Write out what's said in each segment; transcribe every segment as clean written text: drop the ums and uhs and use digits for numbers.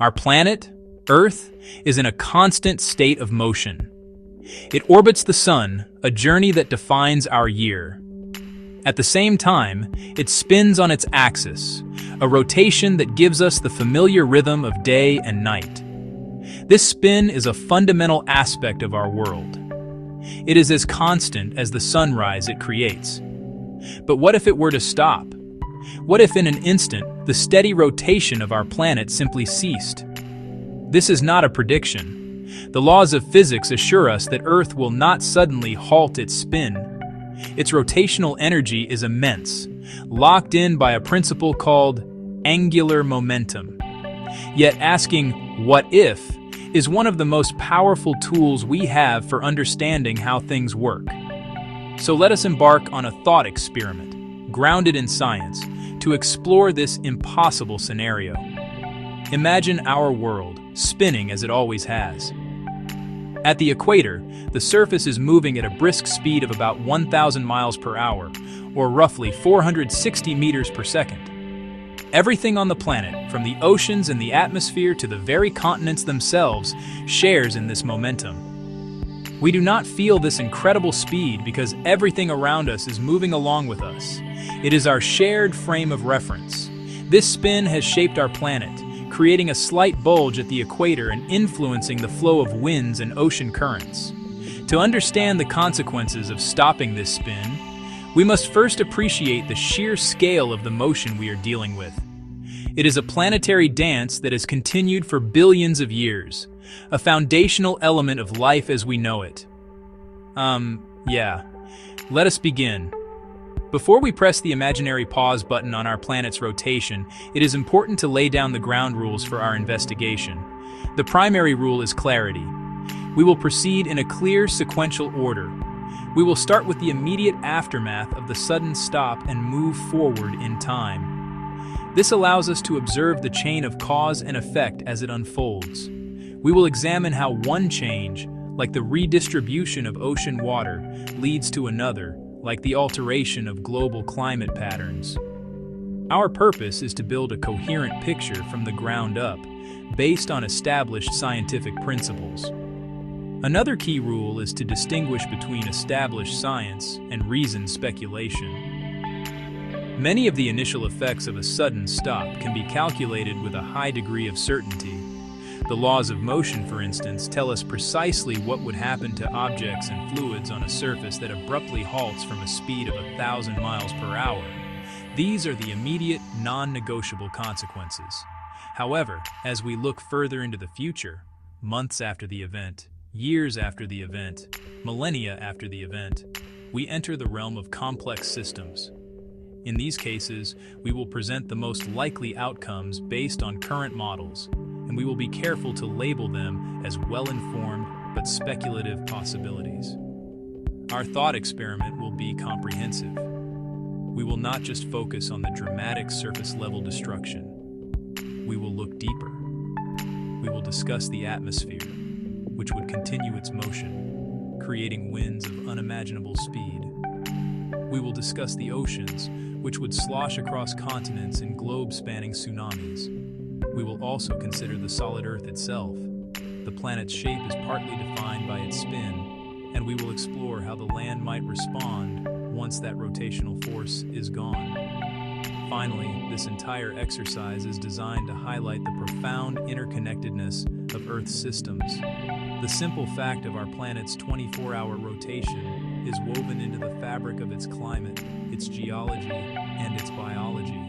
Our planet, Earth, is in a constant state of motion. It orbits the sun, a journey that defines our year. At the same time, it spins on its axis, a rotation that gives us the familiar rhythm of day and night. This spin is a fundamental aspect of our world. It is as constant as the sunrise it creates. But what if it were to stop? What if in an instant, the steady rotation of our planet simply ceased? This is not a prediction. The laws of physics assure us that Earth will not suddenly halt its spin. Its rotational energy is immense, locked in by a principle called angular momentum. Yet asking, "what if?" is one of the most powerful tools we have for understanding how things work. So let us embark on a thought experiment, grounded in science, to explore this impossible scenario. Imagine our world, spinning as it always has. At the equator, the surface is moving at a brisk speed of about 1,000 miles per hour, or roughly 460 meters per second. Everything on the planet, from the oceans and the atmosphere to the very continents themselves, shares in this momentum. We do not feel this incredible speed because everything around us is moving along with us. It is our shared frame of reference. This spin has shaped our planet, creating a slight bulge at the equator and influencing the flow of winds and ocean currents. To understand the consequences of stopping this spin, we must first appreciate the sheer scale of the motion we are dealing with. It is a planetary dance that has continued for billions of years, a foundational element of life as we know it. Let us begin. Before we press the imaginary pause button on our planet's rotation, it is important to lay down the ground rules for our investigation. The primary rule is clarity. We will proceed in a clear, sequential order. We will start with the immediate aftermath of the sudden stop and move forward in time. This allows us to observe the chain of cause and effect as it unfolds. We will examine how one change, like the redistribution of ocean water, leads to another, like the alteration of global climate patterns. Our purpose is to build a coherent picture from the ground up, based on established scientific principles. Another key rule is to distinguish between established science and reasoned speculation. Many of the initial effects of a sudden stop can be calculated with a high degree of certainty. The laws of motion, for instance, tell us precisely what would happen to objects and fluids on a surface that abruptly halts from a speed of 1,000 miles per hour. These are the immediate, non-negotiable consequences. However, as we look further into the future, months after the event, years after the event, millennia after the event, we enter the realm of complex systems. In these cases, we will present the most likely outcomes based on current models, and we will be careful to label them as well-informed but speculative possibilities. Our thought experiment will be comprehensive. We will not just focus on the dramatic surface-level destruction. We will look deeper. We will discuss the atmosphere, which would continue its motion, creating winds of unimaginable speed. We will discuss the oceans, which would slosh across continents in globe-spanning tsunamis. We will also consider the solid Earth itself. The planet's shape is partly defined by its spin, and we will explore how the land might respond once that rotational force is gone. Finally, this entire exercise is designed to highlight the profound interconnectedness of Earth's systems. The simple fact of our planet's 24-hour rotation is woven into the fabric of its climate, its geology, and its biology.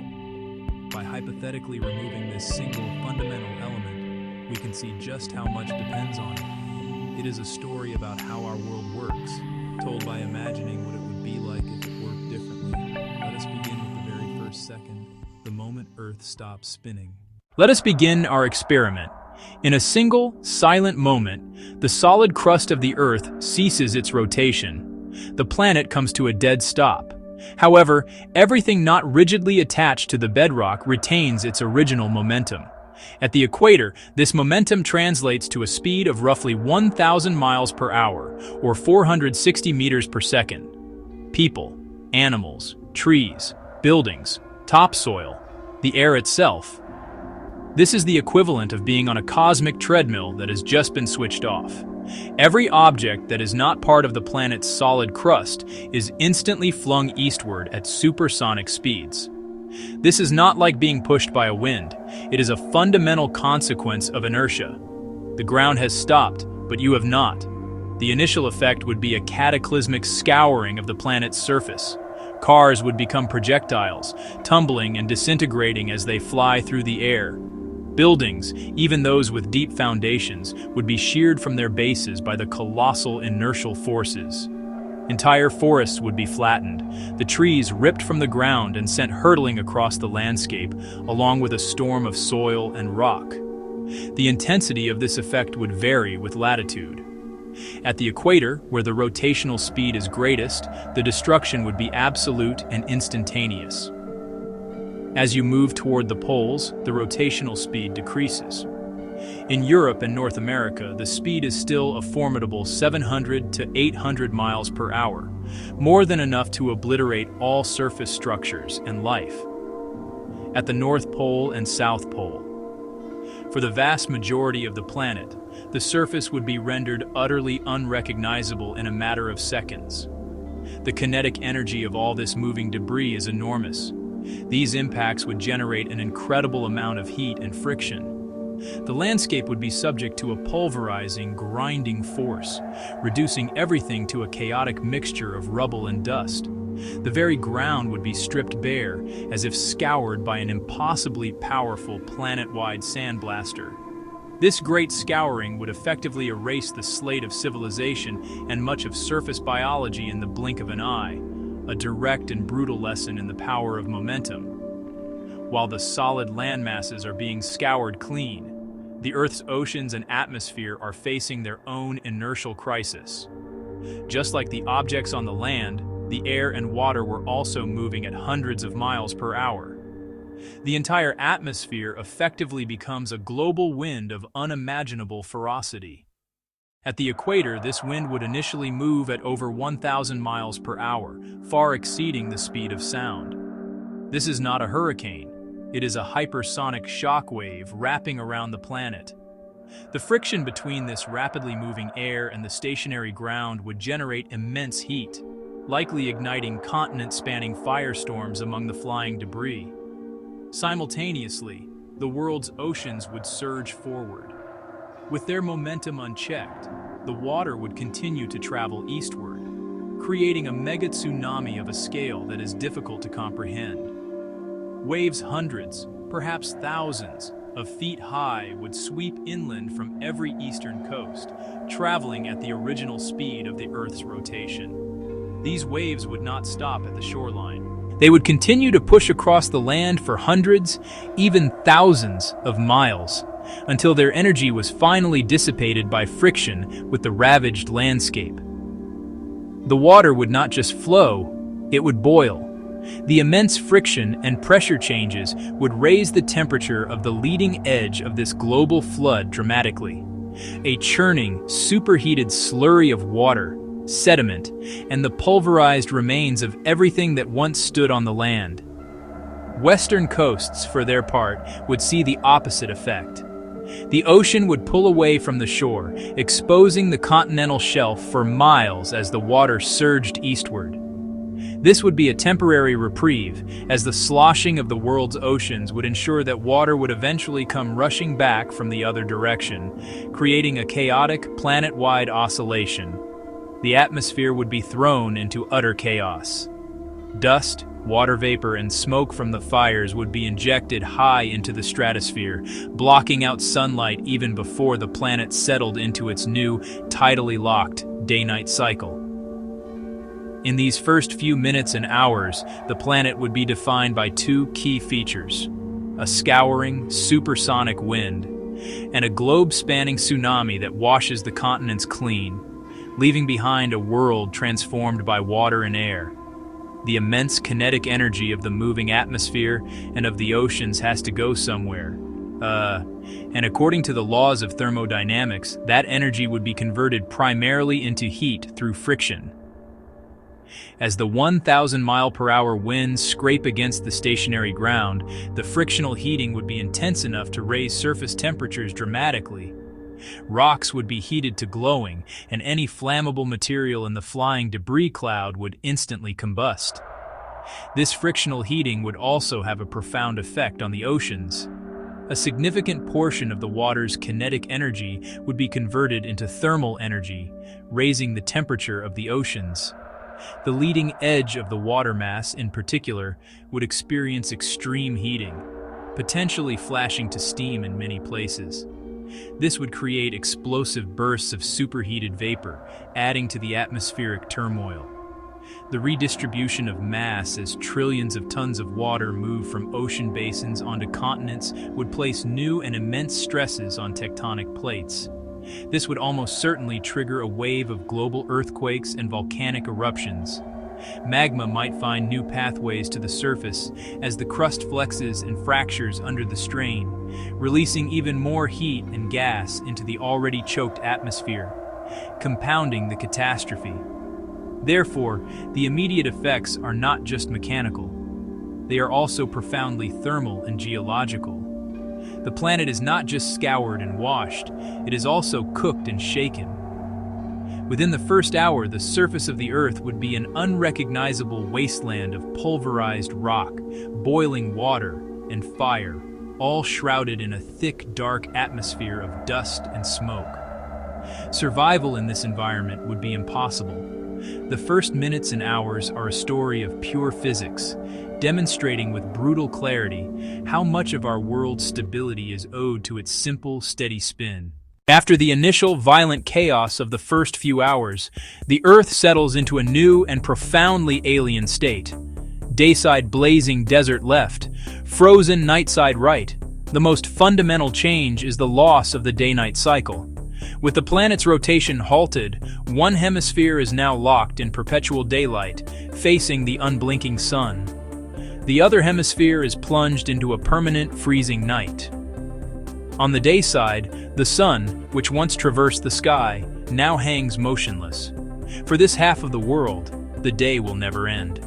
By hypothetically removing this single fundamental element, we can see just how much depends on it. It is a story about how our world works, told by imagining what it would be like if it worked differently. Let us begin with the very first second, the moment Earth stops spinning. Let us begin our experiment. In a single, silent moment, the solid crust of the Earth ceases its rotation. The planet comes to a dead stop. However, everything not rigidly attached to the bedrock retains its original momentum. At the equator, this momentum translates to a speed of roughly 1,000 miles per hour, or 460 meters per second. People, animals, trees, buildings, topsoil, the air itself, This is the equivalent of being on a cosmic treadmill that has just been switched off. Every object that is not part of the planet's solid crust is instantly flung eastward at supersonic speeds. This is not like being pushed by a wind. It is a fundamental consequence of inertia. The ground has stopped, but you have not. The initial effect would be a cataclysmic scouring of the planet's surface. Cars would become projectiles, tumbling and disintegrating as they fly through the air. Buildings, even those with deep foundations, would be sheared from their bases by the colossal inertial forces. Entire forests would be flattened, the trees ripped from the ground and sent hurtling across the landscape, along with a storm of soil and rock. The intensity of this effect would vary with latitude. At the equator, where the rotational speed is greatest, the destruction would be absolute and instantaneous. As you move toward the poles, the rotational speed decreases. In Europe and North America, the speed is still a formidable 700 to 800 miles per hour, more than enough to obliterate all surface structures and life. At the North Pole and South Pole, for the vast majority of the planet, the surface would be rendered utterly unrecognizable in a matter of seconds. The kinetic energy of all this moving debris is enormous. These impacts would generate an incredible amount of heat and friction. The landscape would be subject to a pulverizing, grinding force, reducing everything to a chaotic mixture of rubble and dust. The very ground would be stripped bare, as if scoured by an impossibly powerful planet-wide sandblaster. This great scouring would effectively erase the slate of civilization and much of surface biology in the blink of an eye, a direct and brutal lesson in the power of momentum. While the solid landmasses are being scoured clean, the Earth's oceans and atmosphere are facing their own inertial crisis. Just like the objects on the land, the air and water were also moving at hundreds of miles per hour. The entire atmosphere effectively becomes a global wind of unimaginable ferocity. At the equator, this wind would initially move at over 1,000 miles per hour, far exceeding the speed of sound. This is not a hurricane. It is a hypersonic shock wave wrapping around the planet. The friction between this rapidly moving air and the stationary ground would generate immense heat, likely igniting continent-spanning firestorms among the flying debris. Simultaneously, the world's oceans would surge forward. With their momentum unchecked, the water would continue to travel eastward, creating a mega tsunami of a scale that is difficult to comprehend. Waves hundreds, perhaps thousands, of feet high would sweep inland from every eastern coast, traveling at the original speed of the Earth's rotation. These waves would not stop at the shoreline. They would continue to push across the land for hundreds, even thousands of miles, until their energy was finally dissipated by friction with the ravaged landscape. The water would not just flow, it would boil. The immense friction and pressure changes would raise the temperature of the leading edge of this global flood dramatically. A churning, superheated slurry of water, sediment, and the pulverized remains of everything that once stood on the land. Western coasts, for their part, would see the opposite effect. The ocean would pull away from the shore, exposing the continental shelf for miles as the water surged eastward. This would be a temporary reprieve, as the sloshing of the world's oceans would ensure that water would eventually come rushing back from the other direction, creating a chaotic, planet-wide oscillation. The atmosphere would be thrown into utter chaos. Dust, water vapor, and smoke from the fires would be injected high into the stratosphere, blocking out sunlight even before the planet settled into its new, tidally locked, day-night cycle. In these first few minutes and hours, the planet would be defined by two key features: a scouring, supersonic wind, and a globe-spanning tsunami that washes the continents clean, leaving behind a world transformed by water and air. The immense kinetic energy of the moving atmosphere and of the oceans has to go somewhere. And according to the laws of thermodynamics, that energy would be converted primarily into heat through friction. As the 1,000-mile-per-hour winds scrape against the stationary ground, the frictional heating would be intense enough to raise surface temperatures dramatically. Rocks would be heated to glowing, and any flammable material in the flying debris cloud would instantly combust. This frictional heating would also have a profound effect on the oceans. A significant portion of the water's kinetic energy would be converted into thermal energy, raising the temperature of the oceans. The leading edge of the water mass, in particular, would experience extreme heating, potentially flashing to steam in many places. This would create explosive bursts of superheated vapor, adding to the atmospheric turmoil. The redistribution of mass as trillions of tons of water move from ocean basins onto continents would place new and immense stresses on tectonic plates. This would almost certainly trigger a wave of global earthquakes and volcanic eruptions. Magma might find new pathways to the surface as the crust flexes and fractures under the strain, releasing even more heat and gas into the already choked atmosphere, compounding the catastrophe. Therefore, the immediate effects are not just mechanical. They are also profoundly thermal and geological. The planet is not just scoured and washed, it is also cooked and shaken. Within the first hour, the surface of the Earth would be an unrecognizable wasteland of pulverized rock, boiling water, and fire, all shrouded in a thick, dark atmosphere of dust and smoke. Survival in this environment would be impossible. The first minutes and hours are a story of pure physics, demonstrating with brutal clarity how much of our world's stability is owed to its simple, steady spin. After the initial violent chaos of the first few hours, the Earth settles into a new and profoundly alien state. Dayside blazing desert left, frozen nightside right. The most fundamental change is the loss of the day-night cycle. With the planet's rotation halted, one hemisphere is now locked in perpetual daylight, facing the unblinking sun. The other hemisphere is plunged into a permanent freezing night. On the day side, the sun, which once traversed the sky, now hangs motionless. For this half of the world, the day will never end.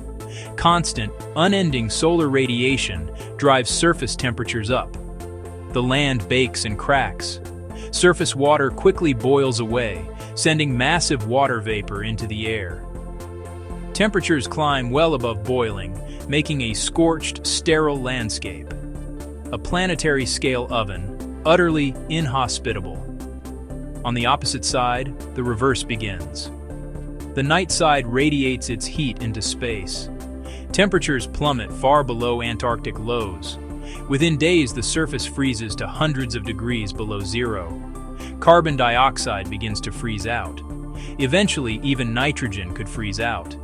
Constant, unending solar radiation drives surface temperatures up. The land bakes and cracks. Surface water quickly boils away, sending massive water vapor into the air. Temperatures climb well above boiling, making a scorched, sterile landscape. A planetary-scale oven, utterly inhospitable. On the opposite side, the reverse begins. The night side radiates its heat into space. Temperatures plummet far below Antarctic lows. Within days, the surface freezes to hundreds of degrees below zero. Carbon dioxide begins to freeze out. Eventually, even nitrogen could freeze out.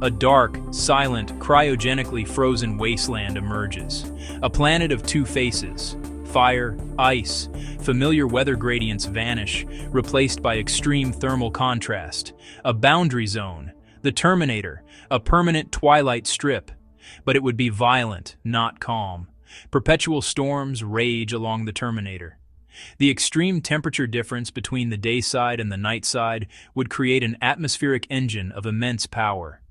A dark, silent, cryogenically frozen wasteland emerges. A planet of two faces. Fire, ice, familiar weather gradients vanish, replaced by extreme thermal contrast. A boundary zone, the Terminator, a permanent twilight strip. But it would be violent, not calm. Perpetual storms rage along the Terminator. The extreme temperature difference between the day side and the night side would create an atmospheric engine of immense power.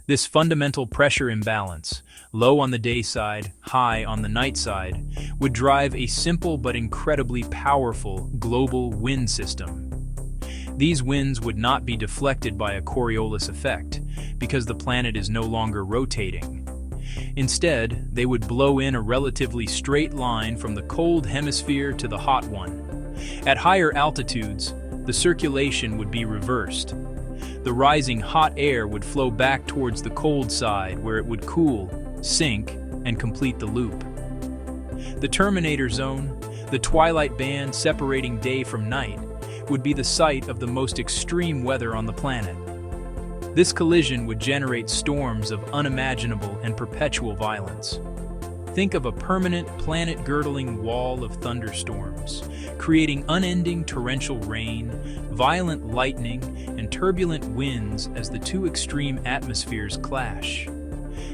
This fundamental pressure imbalance, low on the day side, high on the night side, would drive a simple but incredibly powerful global wind system. These winds would not be deflected by a Coriolis effect, because the planet is no longer rotating. Instead, they would blow in a relatively straight line from the cold hemisphere to the hot one. At higher altitudes, the circulation would be reversed. The rising hot air would flow back towards the cold side, where it would cool, sink, and complete the loop. The Terminator zone, the twilight band separating day from night, would be the site of the most extreme weather on the planet. This collision would generate storms of unimaginable and perpetual violence. Think of a permanent, planet-girdling wall of thunderstorms, creating unending torrential rain, violent lightning, and turbulent winds as the two extreme atmospheres clash.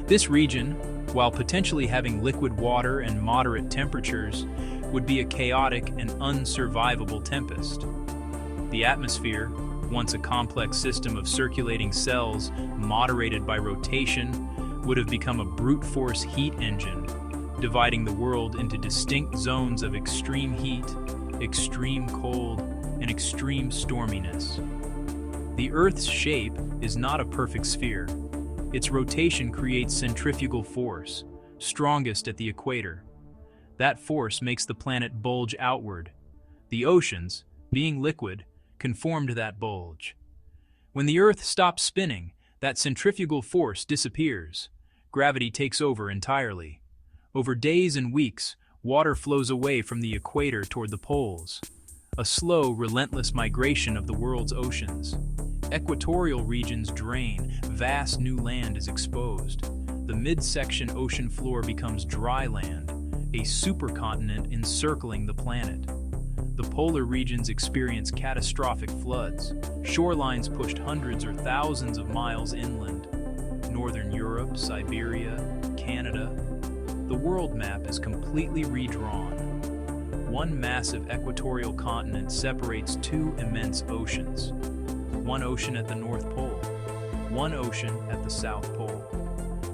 This region, while potentially having liquid water and moderate temperatures, would be a chaotic and unsurvivable tempest. The atmosphere, once a complex system of circulating cells moderated by rotation, would have become a brute force heat engine, dividing the world into distinct zones of extreme heat, extreme cold, and extreme storminess. The Earth's shape is not a perfect sphere. Its rotation creates centrifugal force, strongest at the equator. That force makes the planet bulge outward. The oceans, being liquid, conform to that bulge. When the Earth stops spinning, that centrifugal force disappears. Gravity takes over entirely. Over days and weeks, water flows away from the equator toward the poles. A slow, relentless migration of the world's oceans. Equatorial regions drain, vast new land is exposed. The midsection ocean floor becomes dry land, a supercontinent encircling the planet. The polar regions experience catastrophic floods, shorelines pushed hundreds or thousands of miles inland. Northern Europe, Siberia, Canada. The world map is completely redrawn. One massive equatorial continent separates two immense oceans. One ocean at the North Pole, one ocean at the South Pole.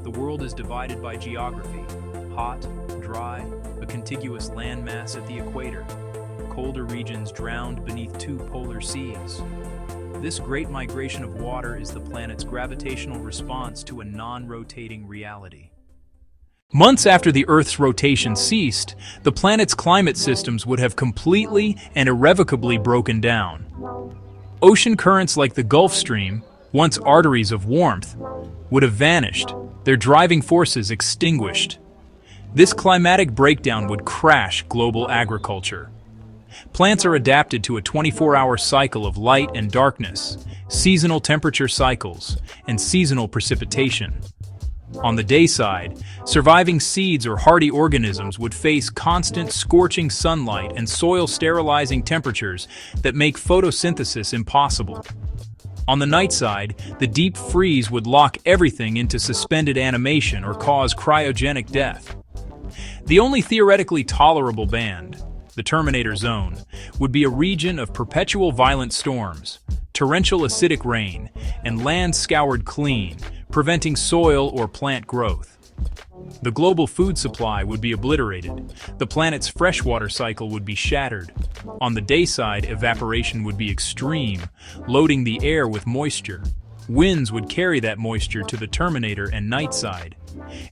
The world is divided by geography, hot, dry, a contiguous landmass at the equator. Colder regions drowned beneath two polar seas. This great migration of water is the planet's gravitational response to a non-rotating reality. Months after the Earth's rotation ceased, the planet's climate systems would have completely and irrevocably broken down. Ocean currents like the Gulf Stream, once arteries of warmth, would have vanished, their driving forces extinguished. This climatic breakdown would crash global agriculture. Plants are adapted to a 24-hour cycle of light and darkness, seasonal temperature cycles, and seasonal precipitation. On the day side, surviving seeds or hardy organisms would face constant scorching sunlight and soil-sterilizing temperatures that make photosynthesis impossible. On the night side, the deep freeze would lock everything into suspended animation or cause cryogenic death. The only theoretically tolerable band, the Terminator Zone, would be a region of perpetual violent storms, torrential acidic rain, and land scoured clean, preventing soil or plant growth. The global food supply would be obliterated. The planet's freshwater cycle would be shattered. On the day side, evaporation would be extreme, loading the air with moisture. Winds would carry that moisture to the Terminator and night side.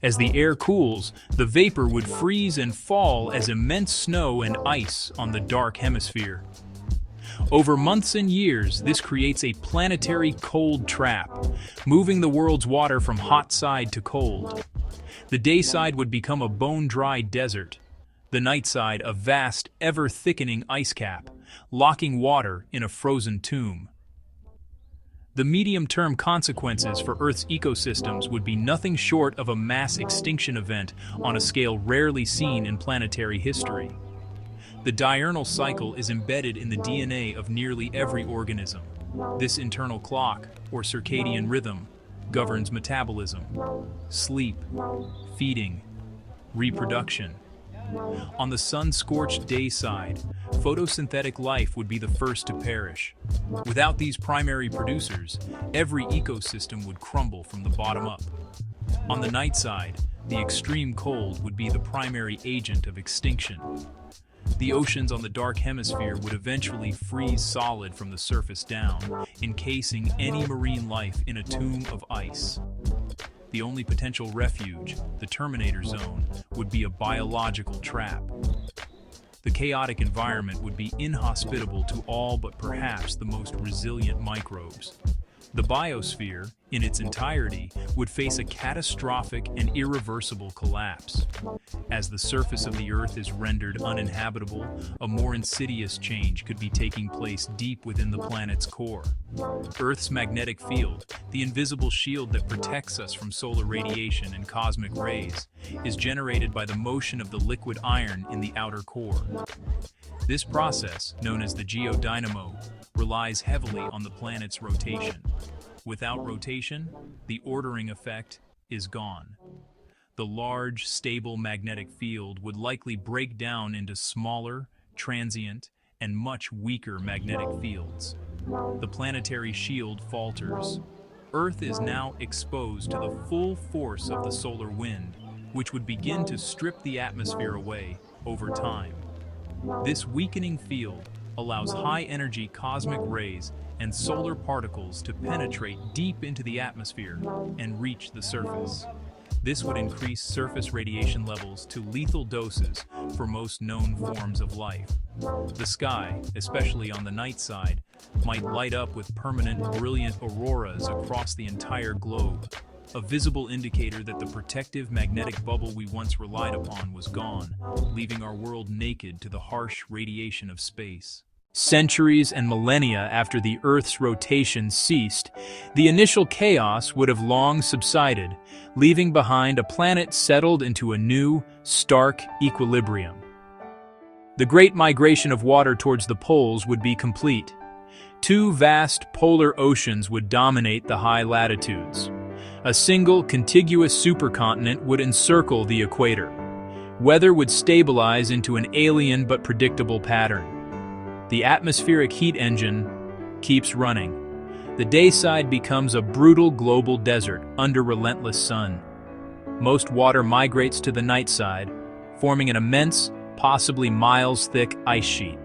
As the air cools, the vapor would freeze and fall as immense snow and ice on the dark hemisphere. Over months and years, this creates a planetary cold trap, moving the world's water from hot side to cold. The day side would become a bone-dry desert, the night side a vast, ever-thickening ice cap, locking water in a frozen tomb. The medium-term consequences for Earth's ecosystems would be nothing short of a mass extinction event on a scale rarely seen in planetary history. The diurnal cycle is embedded in the DNA of nearly every organism. This internal clock, or circadian rhythm, governs metabolism, sleep, feeding, reproduction. On the sun-scorched day side, photosynthetic life would be the first to perish. Without these primary producers, every ecosystem would crumble from the bottom up. On the night side, the extreme cold would be the primary agent of extinction. The oceans on the dark hemisphere would eventually freeze solid from the surface down, encasing any marine life in a tomb of ice. The only potential refuge, the Terminator Zone, would be a biological trap. The chaotic environment would be inhospitable to all but perhaps the most resilient microbes. The biosphere, in its entirety, would face a catastrophic and irreversible collapse. As the surface of the Earth is rendered uninhabitable, a more insidious change could be taking place deep within the planet's core. Earth's magnetic field, the invisible shield that protects us from solar radiation and cosmic rays, is generated by the motion of the liquid iron in the outer core. This process, known as the geodynamo, relies heavily on the planet's rotation. Without rotation, the ordering effect is gone. The large, stable magnetic field would likely break down into smaller, transient, and much weaker magnetic fields. The planetary shield falters. Earth is now exposed to the full force of the solar wind, which would begin to strip the atmosphere away over time. This weakening field allows high-energy cosmic rays and solar particles to penetrate deep into the atmosphere and reach the surface. This would increase surface radiation levels to lethal doses for most known forms of life. The sky, especially on the night side, might light up with permanent brilliant auroras across the entire globe, a visible indicator that the protective magnetic bubble we once relied upon was gone, leaving our world naked to the harsh radiation of space. Centuries and millennia after the Earth's rotation ceased, the initial chaos would have long subsided, leaving behind a planet settled into a new, stark equilibrium. The great migration of water towards the poles would be complete. Two vast polar oceans would dominate the high latitudes. A single, contiguous supercontinent would encircle the equator. Weather would stabilize into an alien but predictable pattern. The atmospheric heat engine keeps running. The day side becomes a brutal global desert under relentless sun. Most water migrates to the night side, forming an immense, possibly miles-thick ice sheet.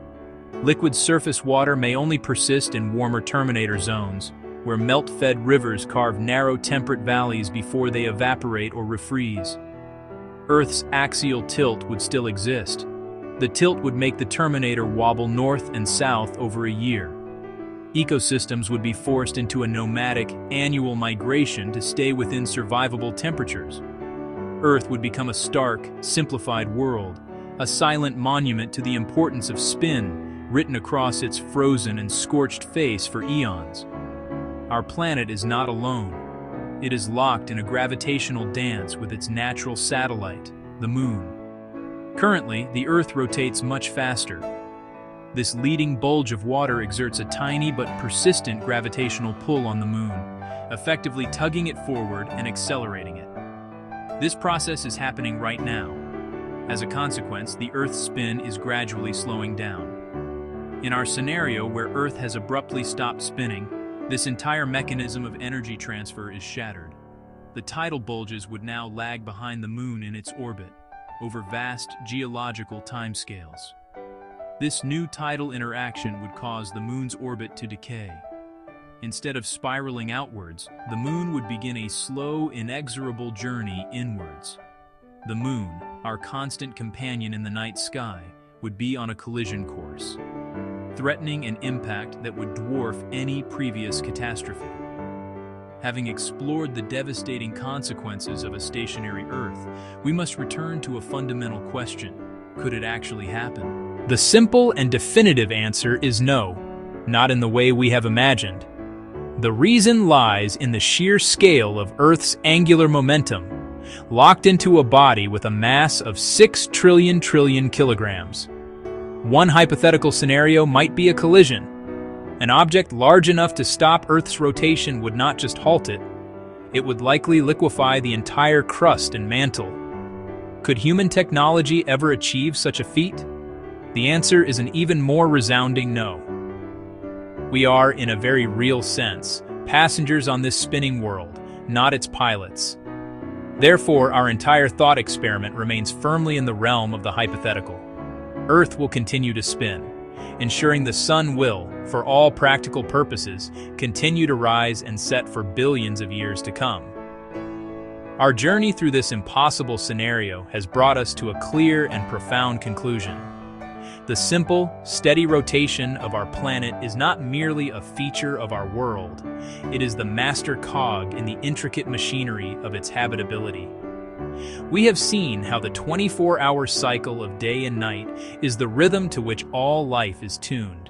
Liquid surface water may only persist in warmer terminator zones, where melt-fed rivers carve narrow temperate valleys before they evaporate or refreeze. Earth's axial tilt would still exist. The tilt would make the terminator wobble north and south over a year. Ecosystems would be forced into a nomadic, annual migration to stay within survivable temperatures. Earth would become a stark, simplified world, a silent monument to the importance of spin, written across its frozen and scorched face for eons. Our planet is not alone. It is locked in a gravitational dance with its natural satellite, the Moon. Currently, the Earth rotates much faster. This leading bulge of water exerts a tiny but persistent gravitational pull on the Moon, effectively tugging it forward and accelerating it. This process is happening right now. As a consequence, the Earth's spin is gradually slowing down. In our scenario where Earth has abruptly stopped spinning, this entire mechanism of energy transfer is shattered. The tidal bulges would now lag behind the Moon in its orbit, over vast geological timescales. This new tidal interaction would cause the Moon's orbit to decay. Instead of spiraling outwards, the Moon would begin a slow, inexorable journey inwards. The Moon, our constant companion in the night sky, would be on a collision course, threatening an impact that would dwarf any previous catastrophe. Having explored the devastating consequences of a stationary Earth, we must return to a fundamental question: could it actually happen? The simple and definitive answer is no, not in the way we have imagined. The reason lies in the sheer scale of Earth's angular momentum, locked into a body with a mass of 6 trillion kilograms. One hypothetical scenario might be a collision. An object large enough to stop Earth's rotation would not just halt it, it would likely liquefy the entire crust and mantle. Could human technology ever achieve such a feat? The answer is an even more resounding no. We are, in a very real sense, passengers on this spinning world, not its pilots. Therefore, our entire thought experiment remains firmly in the realm of the hypothetical. Earth will continue to spin, ensuring the sun will, for all practical purposes, continue to rise and set for billions of years to come. Our journey through this impossible scenario has brought us to a clear and profound conclusion. The simple, steady rotation of our planet is not merely a feature of our world, it is the master cog in the intricate machinery of its habitability. We have seen how the 24-hour cycle of day and night is the rhythm to which all life is tuned.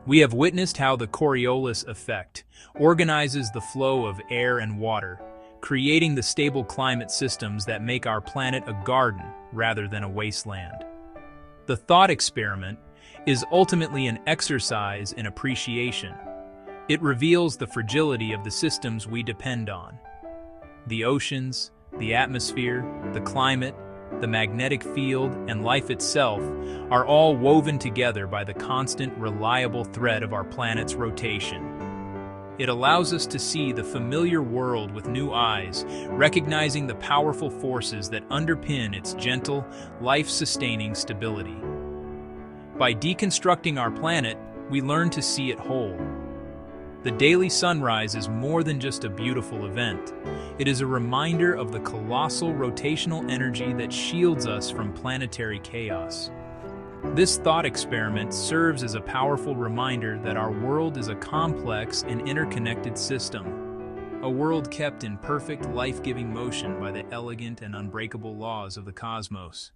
We have witnessed how the Coriolis effect organizes the flow of air and water, creating the stable climate systems that make our planet a garden rather than a wasteland. The thought experiment is ultimately an exercise in appreciation. It reveals the fragility of the systems we depend on. The oceans, the atmosphere, the climate, the magnetic field, and life itself are all woven together by the constant, reliable thread of our planet's rotation. It allows us to see the familiar world with new eyes, recognizing the powerful forces that underpin its gentle, life-sustaining stability. By deconstructing our planet, we learn to see it whole. The daily sunrise is more than just a beautiful event. It is a reminder of the colossal rotational energy that shields us from planetary chaos. This thought experiment serves as a powerful reminder that our world is a complex and interconnected system, a world kept in perfect, life-giving motion by the elegant and unbreakable laws of the cosmos.